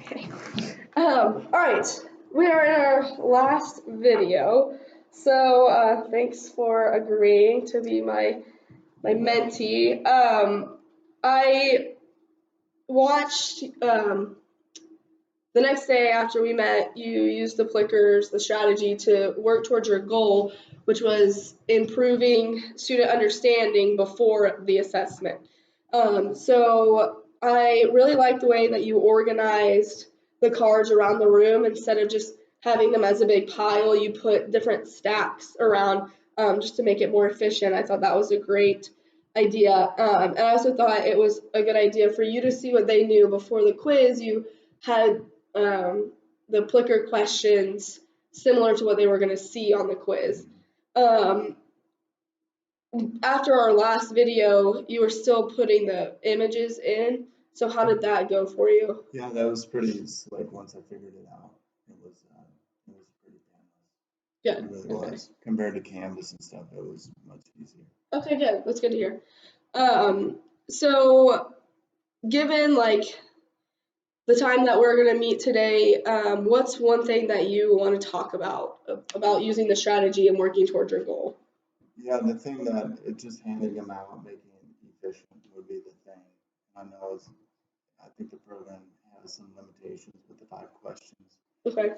Okay. All right. We are in our last video. So thanks for agreeing to be my mentee. I watched the next day after we met, you used the Plickers, the strategy to work towards your goal, which was improving student understanding before the assessment. So I really liked the way that you organized the cards around the room instead of just having them as a big pile. You put different stacks around just to make it more efficient. I thought that was a great idea. And I also thought it was a good idea for you to see what they knew before the quiz. You had the Plicker questions similar to what they were going to see on the quiz. After our last video, you were still putting the images in. So how did that go for you? Yeah, that was pretty slick once I figured it out. It was pretty painless. Good. It really was. Compared to Canvas and stuff, it was much easier. Okay, good. That's good to hear. So given like the time that we're going to meet today, what's one thing that you want to talk about using the strategy and working towards your goal? Yeah, the thing that it just handing them out, making it efficient would be the thing. I know I think the program has some limitations with the 5 questions. Okay.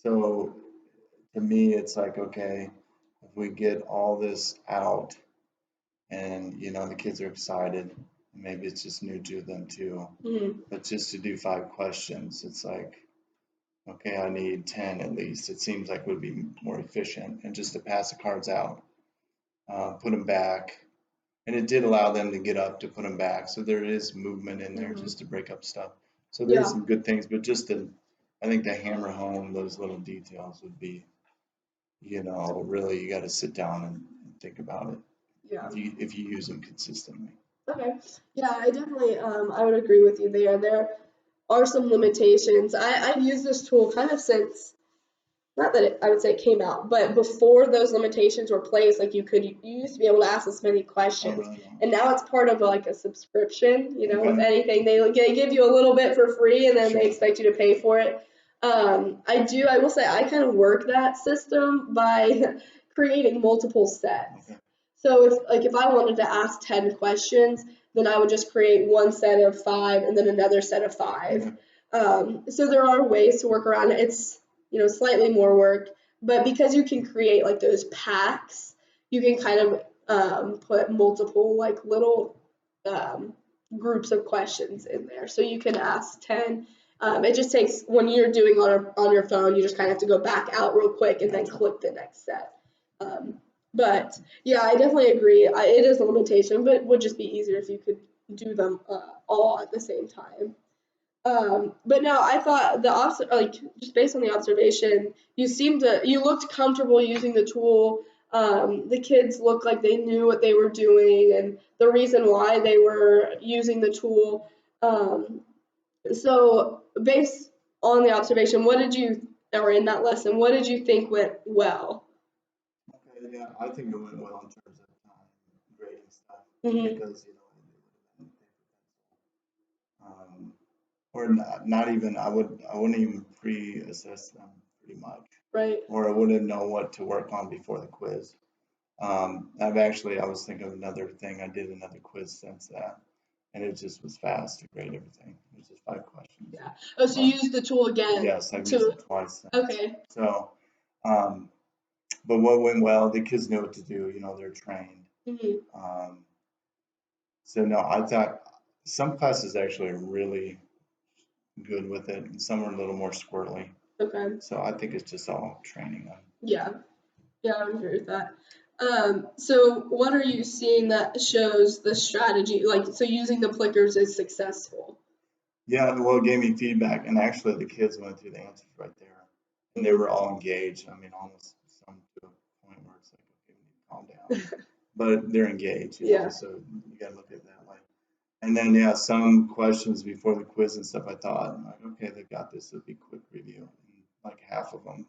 So to me, it's like, okay, if we get all this out and, the kids are excited, maybe it's just new to them too, but just to do 5 questions, it's like, okay, I need 10 at least. It seems like would be more efficient, and just to pass the cards out, put them back. And it did allow them to get up to put them back. So there is movement in there just to break up stuff. So there's some good things, but I think to hammer home those little details would be, really you got to sit down and think about it. Yeah. If you use them consistently. Okay. Yeah, I definitely I would agree with you there. There are some limitations. I've used this tool kind of since, not that I would say it came out, but before those limitations were placed, like you used to be able to ask as many questions, and now it's part of like a subscription. With anything, they give you a little bit for free, and then they expect you to pay for it. I will say I kind of work that system by creating multiple sets. Okay. So if I wanted to ask 10 questions, then I would just create one set of 5 and then another set of 5. So there are ways to work around it. It's slightly more work, but because you can create like those packs, you can kind of put multiple like little groups of questions in there. So you can ask 10. It just takes, when you're doing on your phone, you just kind of have to go back out real quick and then click the next set. But yeah, I definitely agree. It is a limitation, but it would just be easier if you could do them all at the same time. But no, I thought just based on the observation, you looked comfortable using the tool. The kids looked like they knew what they were doing and the reason why they were using the tool. So based on the observation, or in that lesson, what did you think went well? Okay, yeah, I think it went well in terms of grading stuff because or not even I wouldn't even pre-assess them pretty much, right? Or I wouldn't know what to work on before the quiz. I was thinking of another thing. I did another quiz since that, and it just was fast to grade everything. It was just 5 questions. Yeah. Oh, so you used the tool again? Yes, I've used it twice since. Okay. So, but what went well, the kids knew what to do. They're trained. So no, I thought some classes actually are really good with it, and some are a little more squirrely. Okay. So I think it's just all training them. Yeah, I would agree with that. So what are you seeing that shows the strategy, so using the Plickers is successful? Yeah, well, it gave me feedback, and actually the kids went through the answers right there, and they were all engaged. I mean, almost some to a point where it's like, okay, we need to calm down, but they're engaged. Yeah. So you got to look at it that way. And then, some questions before the quiz and stuff, I thought, like, okay, they got this. It'll be quick review. And like half of them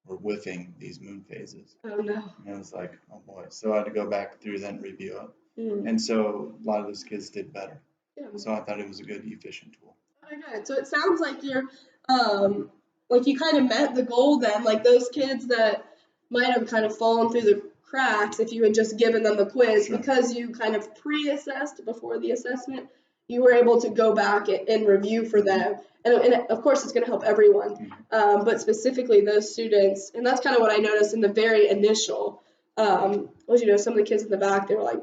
were whiffing these moon phases. Oh, no. And it was like, oh, boy. So I had to go back through that and review it. And so a lot of those kids did better. Yeah. So I thought it was a good, efficient tool. Okay, good. So it sounds like you kind of met the goal then, like those kids that might have kind of fallen through the cracks if you had just given them the quiz Sure. because you kind of pre-assessed before the assessment, you were able to go back and review for them. And of course, it's going to help everyone, but specifically those students. And that's kind of what I noticed in the very initial, was, some of the kids in the back, they were like,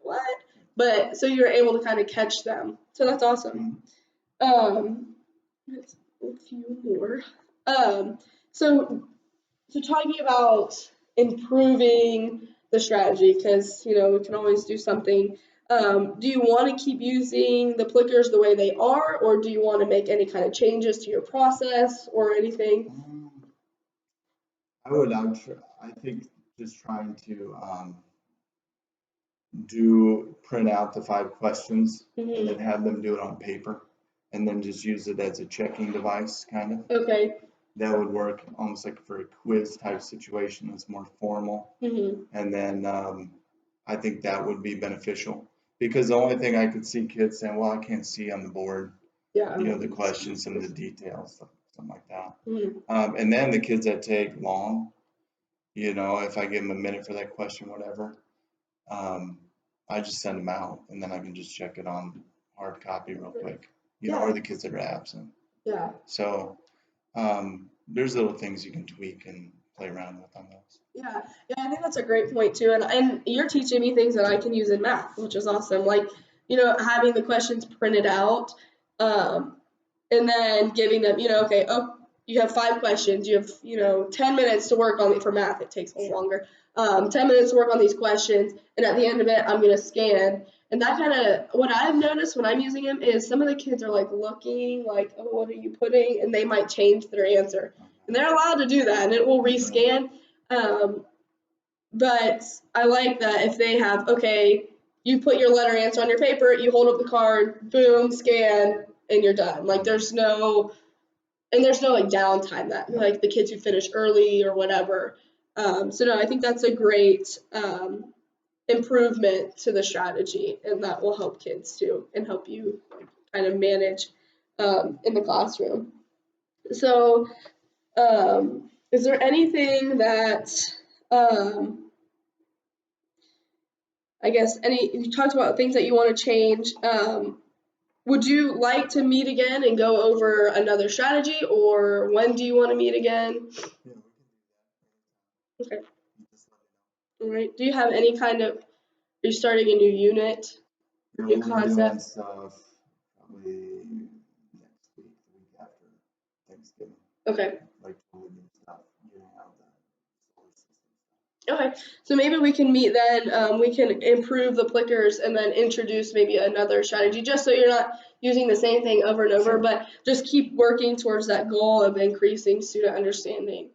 what? But so you were able to kind of catch them. So that's awesome. Let's a few more. Um, so talking about improving the strategy, because we can always do something. Do you want to keep using the plickers the way they are, or do you want to make any kind of changes to your process or anything? I think just trying to print out the 5 questions and then have them do it on paper and then just use it as a checking device, kind of. Okay. That would work almost like for a quiz type situation that's more formal. And then I think that would be beneficial because the only thing I could see kids saying, well, I can't see on the board, Yeah. the questions, some of the details, something like that. And then the kids that take long, if I give them a minute for that question, whatever, I just send them out and then I can just check it on hard copy real quick, or the kids that are absent. Yeah. So there's little things you can tweak and play around with on those. Yeah, I think that's a great point too. And you're teaching me things that I can use in math, which is awesome. Like, having the questions printed out, and then giving them, okay, oh, you have 5 questions. You have, 10 minutes to work on it. For math, it takes a little longer. 10 minutes to work on these questions, and at the end of it, I'm gonna scan. And that kind of, what I've noticed when I'm using them is some of the kids are like looking like, oh, what are you putting? And they might change their answer. And they're allowed to do that, and it will rescan. But I like that if they have, okay, you put your letter answer on your paper, you hold up the card, boom, scan, and you're done. Like there's no like downtime that like the kids who finish early or whatever. So no, I think that's a great improvement to the strategy, and that will help kids too and help you kind of manage in the classroom. So is there anything that I guess you talked about things that you want to change. Would you like to meet again and go over another strategy, or when do you want to meet again? Okay. All right. Do you have any kind of, are you starting a new unit, new concept? Stuff probably next week, the week after Thanksgiving. Okay. Like totally new stuff, out the solar system. Okay, so maybe we can meet then. We can improve the plickers and then introduce maybe another strategy, just so you're not using the same thing over and over, Sure. but just keep working towards that goal of increasing student understanding.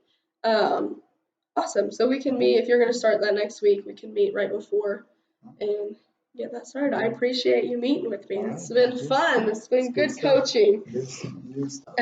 Awesome. So we can meet, if you're going to start that next week, we can meet right before and get that started. I appreciate you meeting with me. It's been fun. It's been good coaching. New stuff.